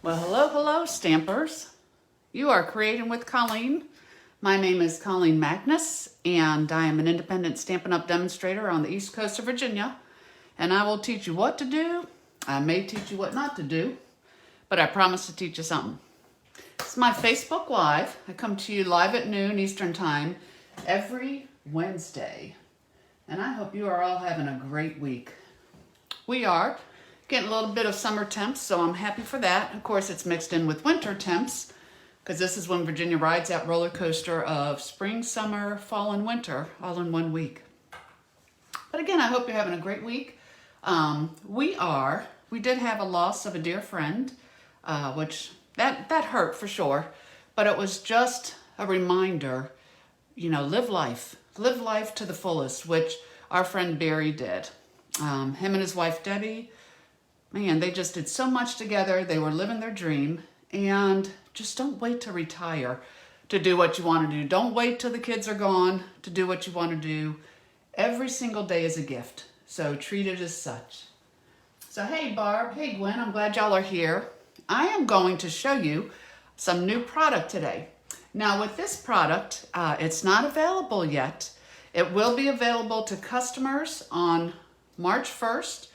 Well, hello, Stampers. You are creating with Colleen. My name is Colleen Magness, and I am an independent Stampin' Up! Demonstrator on the East Coast of Virginia. And I will teach you what to do. I may teach you what not to do, but I promise to teach you something. It's my Facebook Live. I come to you live at noon Eastern Time every Wednesday. And I hope you are all having a great week. We are getting a little bit of summer temps, so I'm happy for that. Of course, it's mixed in with winter temps, because this is when Virginia rides that roller coaster of spring, summer, fall, and winter all in 1 week. But again, I hope you're having a great week. We did have a loss of a dear friend, which that hurt for sure, but it was just a reminder, live life to the fullest, which our friend Barry did. Him and his wife Debbie, man, they just did so much together. They were living their dream. And just don't wait to retire to do what you want to do. Don't wait till the kids are gone to do what you want to do. Every single day is a gift, so treat it as such. So hey Barb, hey Gwen, I'm glad y'all are here. I am going to show you some new product today. Now with this product, it's not available yet. It will be available to customers on March 1st,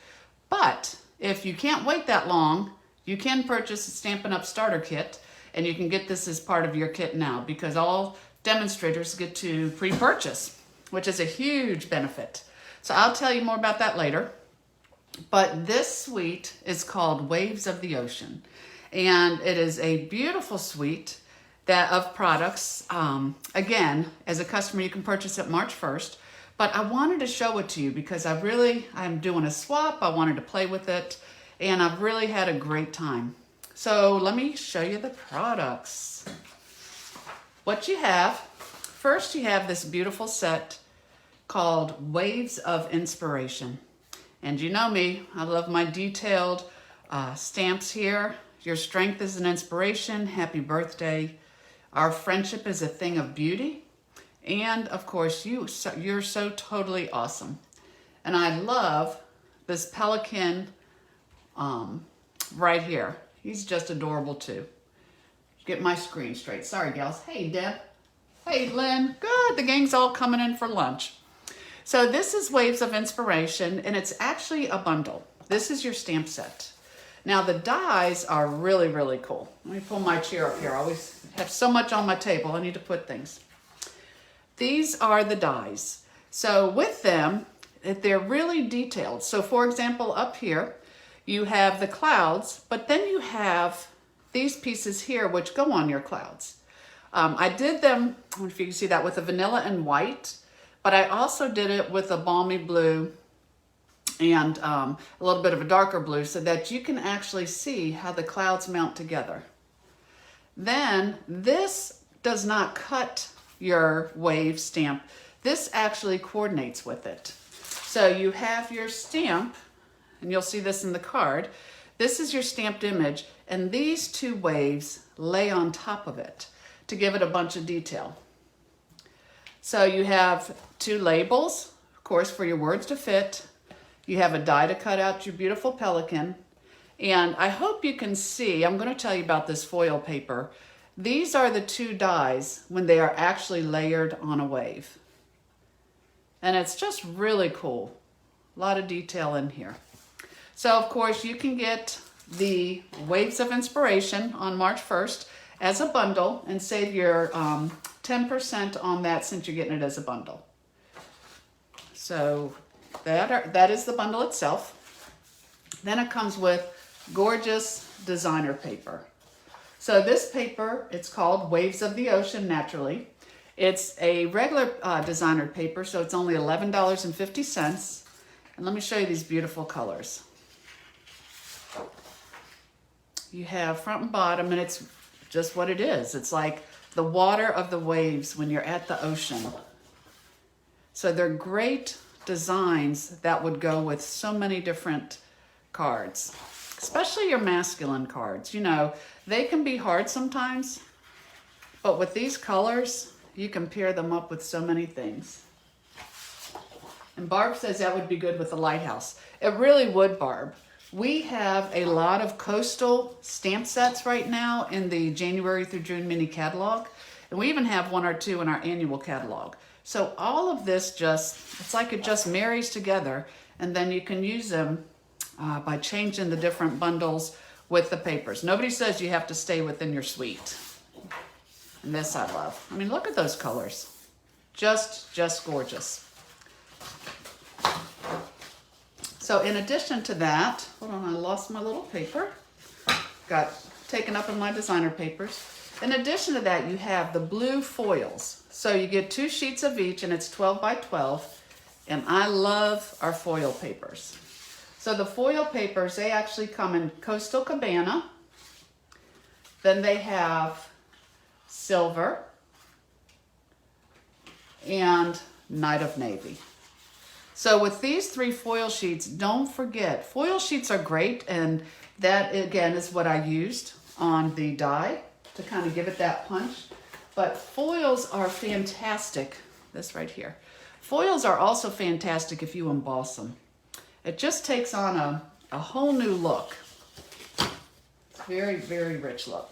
but if you can't wait that long, you can purchase a Stampin' Up! Starter kit, and you can get this as part of your kit now, because all demonstrators get to pre-purchase, which is a huge benefit. So I'll tell you more about that later. But this suite is called Waves of the Ocean, and it is a beautiful suite of products. Again, as a customer, you can purchase it March 1st. But I wanted to show it to you because I'm doing a swap. I wanted to play with it, and I've really had a great time. So let me show you the products. What you have, first you have this beautiful set called Waves of Inspiration. And you know me, I love my detailed stamps here. Your strength is an inspiration. Happy birthday. Our friendship is a thing of beauty. And of course, you're so totally awesome. And I love this pelican right here. He's just adorable too. Get my screen straight. Sorry, gals. Hey, Deb. Hey, Lynn. Good. The gang's all coming in for lunch. So this is Waves of Inspiration, and it's actually a bundle. This is your stamp set. Now, the dies are really, really cool. Let me pull my chair up here. I always have so much on my table. I need to put things. These are the dies. So with them, they're really detailed. So for example, up here, you have the clouds, but then you have these pieces here which go on your clouds. I did them, I don't know if you can see that, with a vanilla and white, but I also did it with a balmy blue and a little bit of a darker blue so that you can actually see how the clouds mount together. Then this does not cut your wave stamp. This actually coordinates with it. So you have your stamp, and you'll see this in the card. This is your stamped image, and these two waves lay on top of it to give it a bunch of detail. So you have two labels, of course, for your words to fit. You have a die to cut out your beautiful pelican. And I hope you can see, I'm going to tell you about this foil paper. These are the two dies when they are actually layered on a wave. And it's just really cool. A lot of detail in here. So of course you can get the Waves of Inspiration on March 1st as a bundle and save your 10% on that since you're getting it as a bundle. So that is the bundle itself. Then it comes with gorgeous designer paper. So this paper, it's called Waves of the Ocean, naturally. It's a regular designer paper, so it's only $11.50. And let me show you these beautiful colors. You have front and bottom, and it's just what it is. It's like the water of the waves when you're at the ocean. So they're great designs that would go with so many different cards, especially your masculine cards. They can be hard sometimes, but with these colors, you can pair them up with so many things. And Barb says that would be good with the lighthouse. It really would, Barb. We have a lot of coastal stamp sets right now in the January through June mini catalog. And we even have 1 or 2 in our annual catalog. So all of this it's like it just marries together, and then you can use them by changing the different bundles with the papers. Nobody says you have to stay within your suite. And this I love. I mean, look at those colors. Just gorgeous. So in addition to that, hold on, I lost my little paper. Got taken up in my designer papers. In addition to that, you have the blue foils. So you get 2 sheets of each, and it's 12 by 12. And I love our foil papers. So the foil papers, they actually come in Coastal Cabana. Then they have Silver and Night of Navy. So with these 3 foil sheets, don't forget, foil sheets are great, and that again is what I used on the die to kind of give it that punch. But foils are fantastic. This right here. Foils are also fantastic if you emboss them. It just takes on a whole new look. Very, very rich look.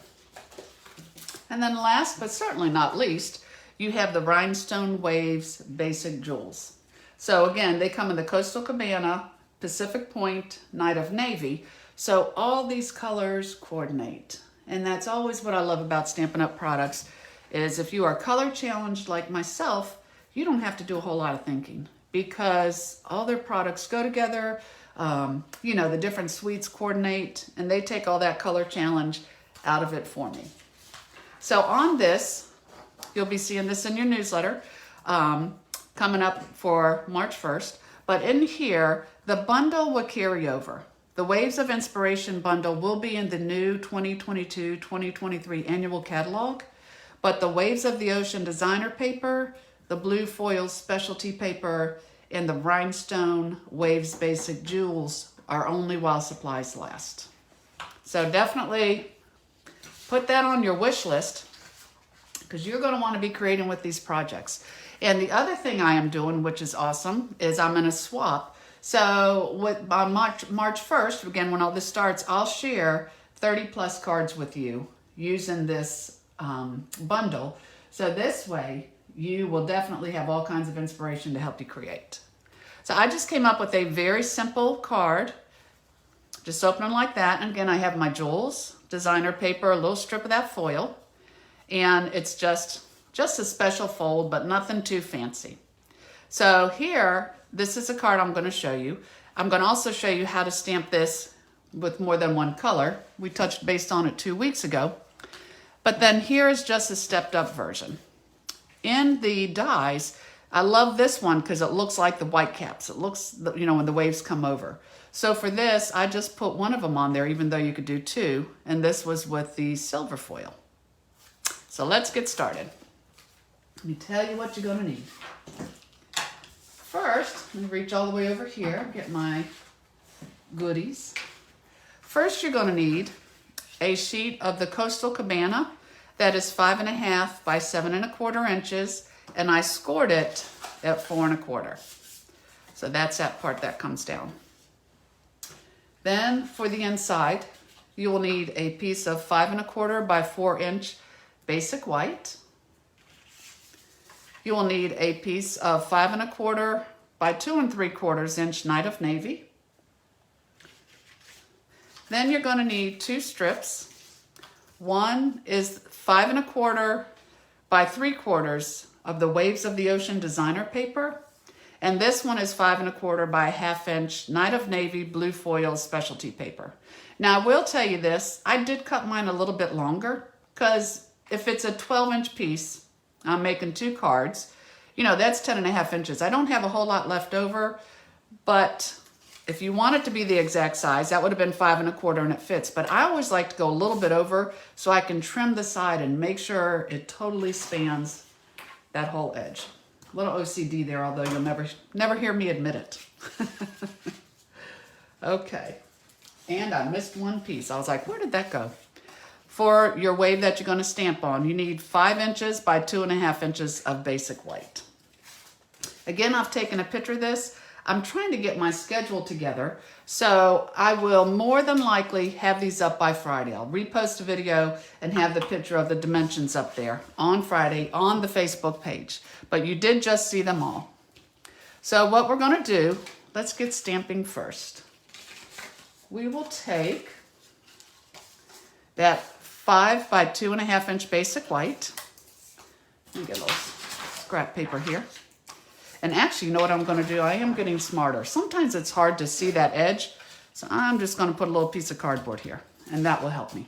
And then last but certainly not least, you have the Rhinestone Waves Basic Jewels. So again, they come in the Coastal Cabana, Pacific Point, Night of Navy. So all these colors coordinate. And that's always what I love about Stampin' Up! Products, is if you are color challenged like myself, you don't have to do a whole lot of thinking, because all their products go together. You know, the different suites coordinate, and they take all that color challenge out of it for me. So on this, you'll be seeing this in your newsletter coming up for March 1st. But in here, the bundle will carry over. The Waves of Inspiration bundle will be in the new 2022-2023 annual catalog. But the Waves of the Ocean designer paper, the blue foil specialty paper, and the Rhinestone Waves Basic Jewels are only while supplies last. So definitely put that on your wish list, because you're going to want to be creating with these projects. And the other thing I am doing, which is awesome, is I'm going to swap. So on March 1st, again, when all this starts, I'll share 30 plus cards with you using this bundle. So this way, you will definitely have all kinds of inspiration to help you create. So I just came up with a very simple card. Just open them like that. And again, I have my jewels, designer paper, a little strip of that foil. And it's just a special fold, but nothing too fancy. So here, this is a card I'm going to show you. I'm going to also show you how to stamp this with more than one color. We touched base on it 2 weeks ago. But then here is just a stepped up version. In the dies, I love this one because it looks like the white caps. It looks, you know, when the waves come over. So for this, I just put one of them on there, even though you could do 2. And this was with the silver foil. So let's get started. Let me tell you what you're going to need. First, let me reach all the way over here, get my goodies. First, you're going to need a sheet of the Coastal Cabana that is 5.5 by 7.25 inches, and I scored it at 4.25. So that's that part that comes down. Then for the inside, you will need a piece of 5.25 by 4 inch basic white. You will need a piece of 5.25 by 2 3/4 inch Night of Navy. Then you're going to need 2 strips. One is 5.25 by 3/4 of the Waves of the Ocean designer paper. And this one is 5.25 by 1/2 inch Night of Navy blue foil specialty paper. Now I will tell you this, I did cut mine a little bit longer, because if it's a 12-inch piece, I'm making 2 cards, you know, that's 10.5 inches. I don't have a whole lot left over, but if you want it to be the exact size, that would have been 5.25 and it fits. But I always like to go a little bit over so I can trim the side and make sure it totally spans that whole edge. A little OCD there, although you'll never hear me admit it. Okay, and I missed one piece. I was like, where did that go? For your wave that you're going to stamp on, you need 5 inches by 2.5 inches of basic white. Again, I've taken a picture of this. I'm trying to get my schedule together, so I will more than likely have these up by Friday. I'll repost a video and have the picture of the dimensions up there on Friday on the Facebook page. But you did just see them all. So what we're going to do, let's get stamping first. We will take that 5 by 2.5 inch basic white. Let me get a little scrap paper here. And actually, you know what I'm going to do? I am getting smarter. Sometimes it's hard to see that edge, so I'm just going to put a little piece of cardboard here, and that will help me.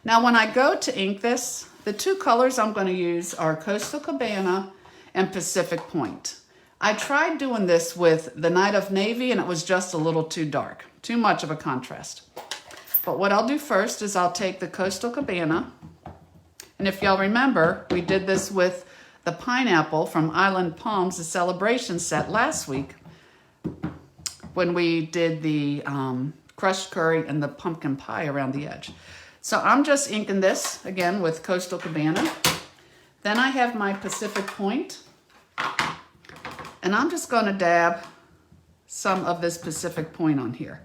Now, when I go to ink this, the two colors I'm going to use are Coastal Cabana and Pacific Point. I tried doing this with the Night of Navy, and it was just a little too dark, too much of a contrast. But what I'll do first is I'll take the Coastal Cabana, and if y'all remember, we did this with the pineapple from Island Palms, the celebration set last week when we did the crushed curry and the pumpkin pie around the edge. So I'm just inking this again with Coastal Cabana. Then I have my Pacific Point, and I'm just going to dab some of this Pacific Point on here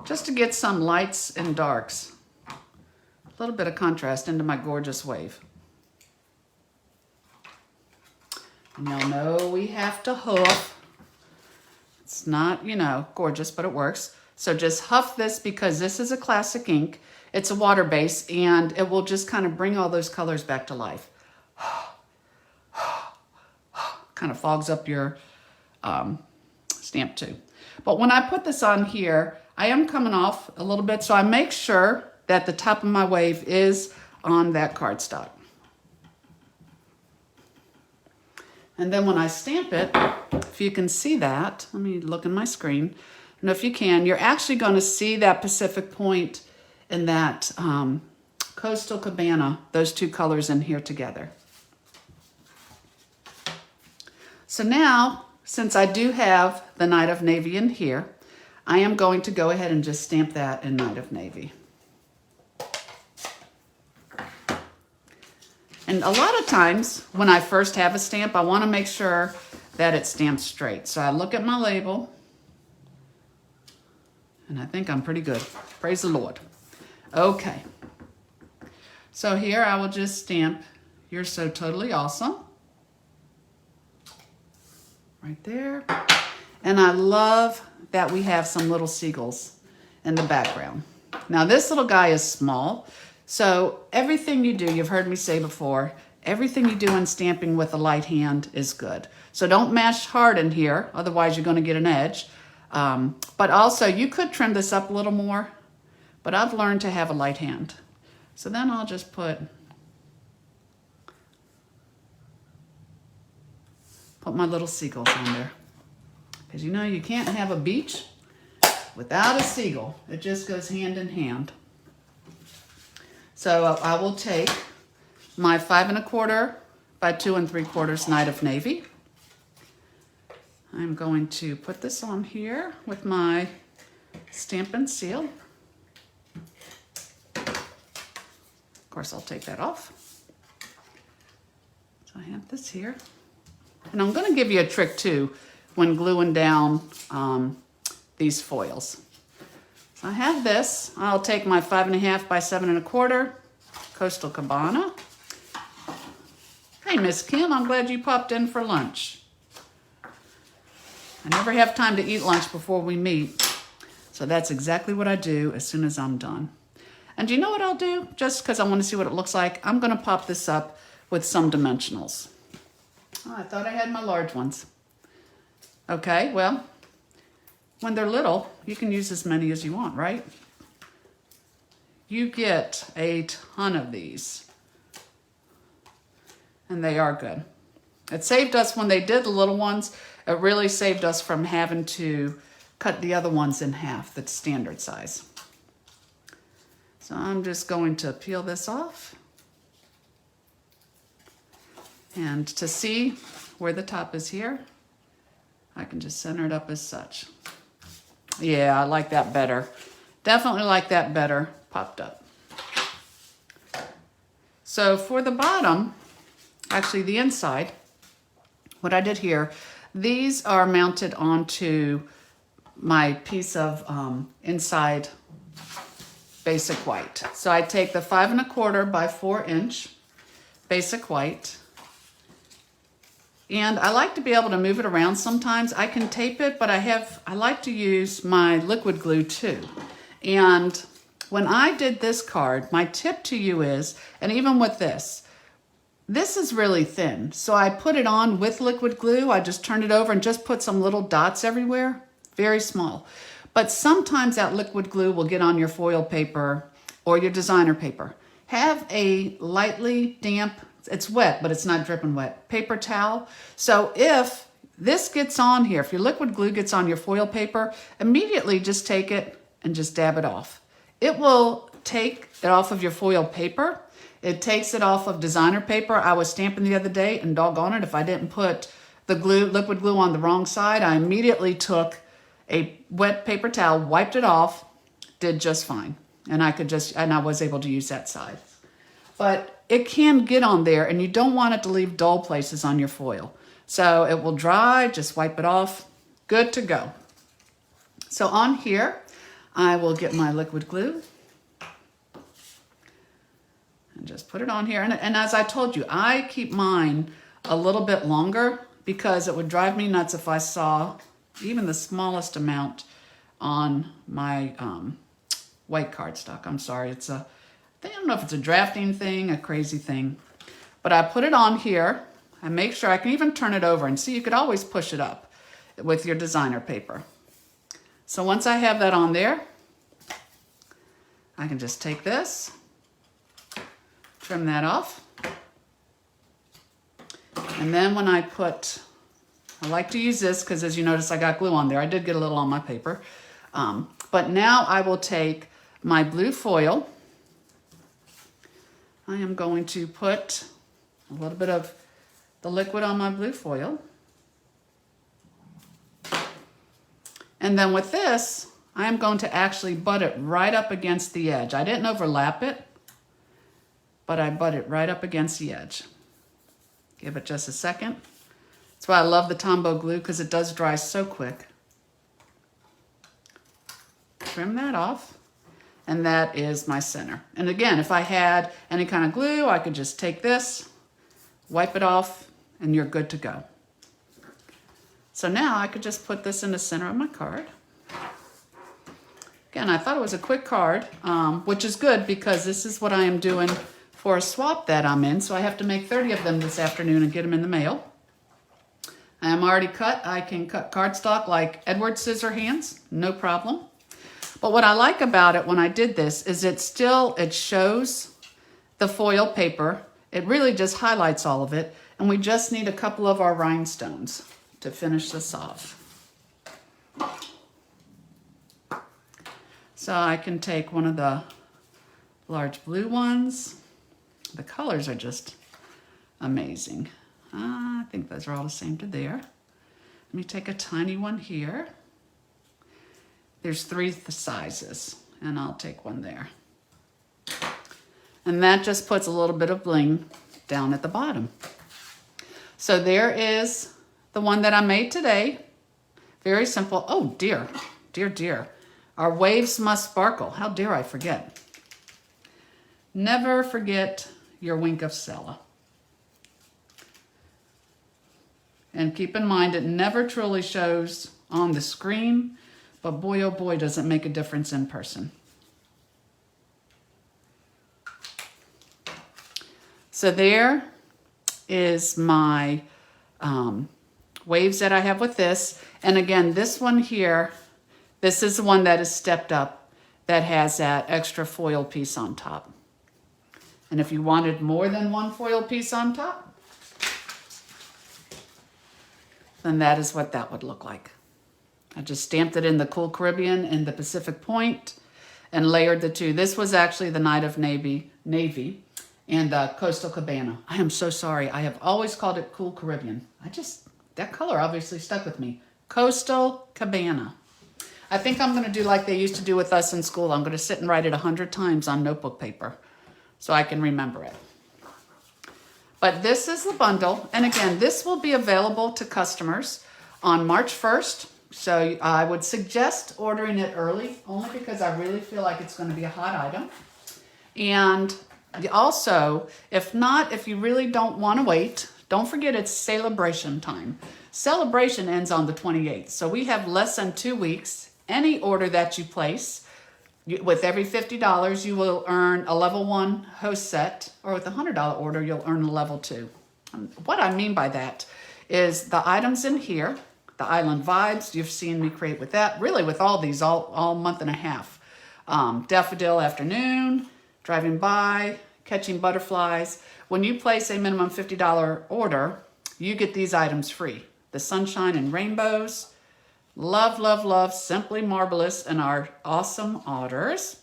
just to get some lights and darks, a little bit of contrast into my gorgeous wave. And y'all know we have to huff. It's not, you know, gorgeous, but it works. So just huff this because this is a classic ink. It's a water base, and it will just kind of bring all those colors back to life. Kind of fogs up your stamp too. But when I put this on here, I am coming off a little bit, so I make sure that the top of my wave is on that cardstock. And then when I stamp it, if you can see that, let me look in my screen. And if you can, you're actually going to see that Pacific Point and that Coastal Cabana, those two colors in here together. So now, since I do have the Night of Navy in here, I am going to go ahead and just stamp that in Night of Navy. And a lot of times when I first have a stamp, I want to make sure that it stamps straight. So I look at my label, and I think I'm pretty good. Praise the Lord. Okay. So here I will just stamp You're So Totally Awesome. Right there. And I love that we have some little seagulls in the background. Now this little guy is small. So everything you do, you've heard me say before, everything you do in stamping with a light hand is good. So don't mash hard in here, otherwise you're going to get an edge. But also you could trim this up a little more, but I've learned to have a light hand. So then I'll just put my little seagulls on there. Because you know you can't have a beach without a seagull. It just goes hand in hand. So I will take my 5 1/4 by 2 3/4 Night of Navy. I'm going to put this on here with my Stampin' Seal. Of course, I'll take that off. So I have this here. And I'm going to give you a trick too when gluing down these foils. So I have this. I'll take my 5 1/2 by 7 1/4 Coastal Cabana. Hey, Miss Kim, I'm glad you popped in for lunch. I never have time to eat lunch before we meet. So that's exactly what I do as soon as I'm done. And do you know what I'll do? Just because I want to see what it looks like, I'm going to pop this up with some dimensionals. Oh, I thought I had my large ones. Okay, well, when they're little, you can use as many as you want, right? You get a ton of these. And they are good. It saved us when they did the little ones. It really saved us from having to cut the other ones in half, the standard size. So I'm just going to peel this off. And to see where the top is here, I can just center it up as such. Yeah, I like that better. Definitely like that better popped up. So for the bottom, actually the inside, what I did here, These are mounted onto my piece of inside basic white. So I take the 5 1/4 by 4 inch basic white, and I like to be able to move it around sometimes. I can tape it, but I like to use my liquid glue too. And when I did this card, my tip to you is, and even with this is really thin. So I put it on with liquid glue. I just turned it over and just put some little dots everywhere, very small. But sometimes that liquid glue will get on your foil paper or your designer paper. Have a lightly damp, it's wet, but it's not dripping wet, paper towel. So if this gets on here, if your liquid glue gets on your foil paper, immediately just take it and just dab it off. It will take it off of your foil paper. It takes it off of designer paper. I was stamping the other day, and doggone it, if I didn't put the liquid glue on the wrong side, I immediately took a wet paper towel, wiped it off, did just fine. And I was able to use that side. But it can get on there, and you don't want it to leave dull places on your foil. So it will dry, just wipe it off, good to go. So on here, I will get my liquid glue and just put it on here. And as I told you, I keep mine a little bit longer because it would drive me nuts if I saw even the smallest amount on my white cardstock. I'm sorry, I don't know if it's a drafting thing, a crazy thing, but I put it on here. I make sure I can even turn it over, and see, you could always push it up with your designer paper. So once I have that on there, I can just take this, trim that off. And then when I like to use this because, as you notice, I got glue on there. I did get a little on my paper. But now I will take my blue foil. I am going to put a little bit of the liquid on my blue foil. And then with this, I am going to actually butt it right up against the edge. I didn't overlap it, but I butt it right up against the edge. Give it just a second. That's why I love the Tombow glue, because it does dry so quick. Trim that off, and that is my center. And again, if I had any kind of glue, I could just take this, wipe it off, and you're good to go. So now I could just put this in the center of my card. Again, I thought it was a quick card, which is good because this is what I am doing for a swap that I'm in. So I have to make 30 of them this afternoon and get them in the mail. I am already cut. I can cut cardstock like Edward Scissorhands, no problem. But what I like about it when I did this is it shows the foil paper. It really just highlights all of it. And we just need a couple of our rhinestones to finish this off. So I can take one of the large blue ones. The colors are just amazing. I think those are all the same to there. Let me take a tiny one here. There's 3 sizes, and I'll take one there. And that just puts a little bit of bling down at the bottom. So there is the one that I made today. Very simple. Oh dear, dear, dear. Our waves must sparkle. How dare I forget? Never forget your wink of Stella. And keep in mind, it never truly shows on the screen, but boy, oh boy, does it make a difference in person. So there is my waves that I have with this. And again, this one here, this is the one that is stepped up, that has that extra foil piece on top. And if you wanted more than one foil piece on top, then that is what that would look like. I just stamped it in the Cool Caribbean and the Pacific Point and layered the 2. This was actually the Night of Navy and the Coastal Cabana. I am so sorry. I have always called it Cool Caribbean. That color obviously stuck with me. Coastal Cabana. I think I'm going to do like they used to do with us in school. I'm going to sit and write it 100 times on notebook paper so I can remember it. But this is the bundle. And again, this will be available to customers on March 1st. So I would suggest ordering it early, only because I really feel like it's going to be a hot item. And also, if you really don't want to wait, don't forget it's celebration time. Celebration ends on the 28th, so we have less than 2 weeks. Any order that you place, with every $50, you will earn a level 1 host set, or with a $100 order, you'll earn a level 2. What I mean by that is the items in here, the Island Vibes, you've seen me create with that, really with all these, all month and a half. Daffodil Afternoon, Driving By, Catching Butterflies. When you place a minimum $50 order, you get these items free. The Sunshine and Rainbows, Love, Love, Love, Simply Marvelous, and our awesome otters.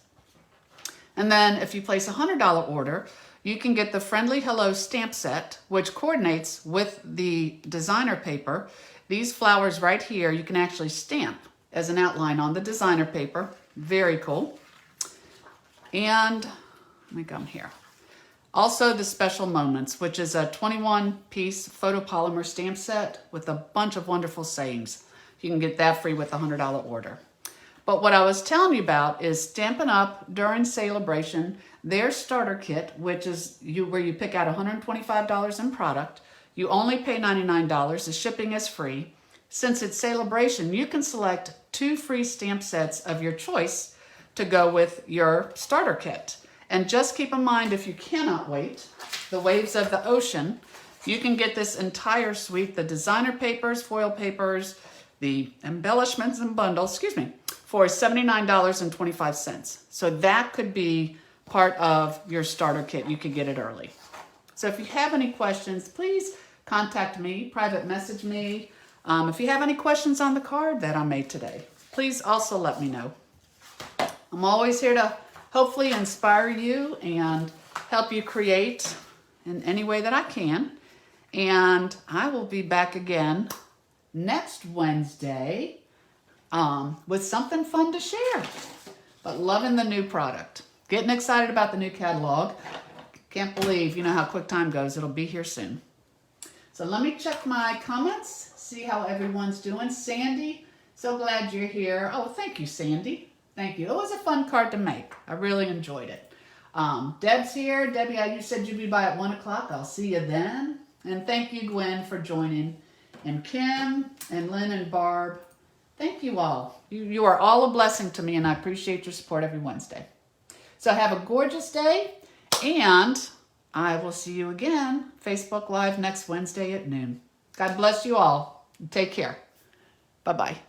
And then if you place a $100 order, you can get the Friendly Hello stamp set, which coordinates with the designer paper. These flowers right here, you can actually stamp as an outline on the designer paper. Very cool. And let me come here. Also the Special Moments, which is a 21-piece photopolymer stamp set with a bunch of wonderful sayings. You can get that free with a $100 order. But what I was telling you about is Stampin' Up! During Celebration, their starter kit, which is where you pick out $125 in product. You only pay $99. The shipping is free. Since it's Celebration, you can select 2 free stamp sets of your choice to go with your starter kit. And just keep in mind, if you cannot wait, the Waves of the Ocean, you can get this entire suite, the designer papers, foil papers, the embellishments and bundles, for $79.25. So that could be part of your starter kit. You could get it early. So if you have any questions, please contact me, private message me. If you have any questions on the card that I made today, please also let me know. I'm always here to hopefully inspire you and help you create in any way that I can. And I will be back again next Wednesday with something fun to share. But loving the new product. Getting excited about the new catalog. Can't believe, you know how quick time goes. It'll be here soon. So let me check my comments, see how everyone's doing. Sandy, so glad you're here. Oh, thank you, Sandy. Thank you. It was a fun card to make. I really enjoyed it. Deb's here. Debbie, you said you'd be by at 1 o'clock. I'll see you then. And thank you, Gwen, for joining. And Kim and Lynn and Barb, thank you all. You are all a blessing to me, and I appreciate your support every Wednesday. So have a gorgeous day, and I will see you again, Facebook Live next Wednesday at noon. God bless you all. Take care. Bye-bye.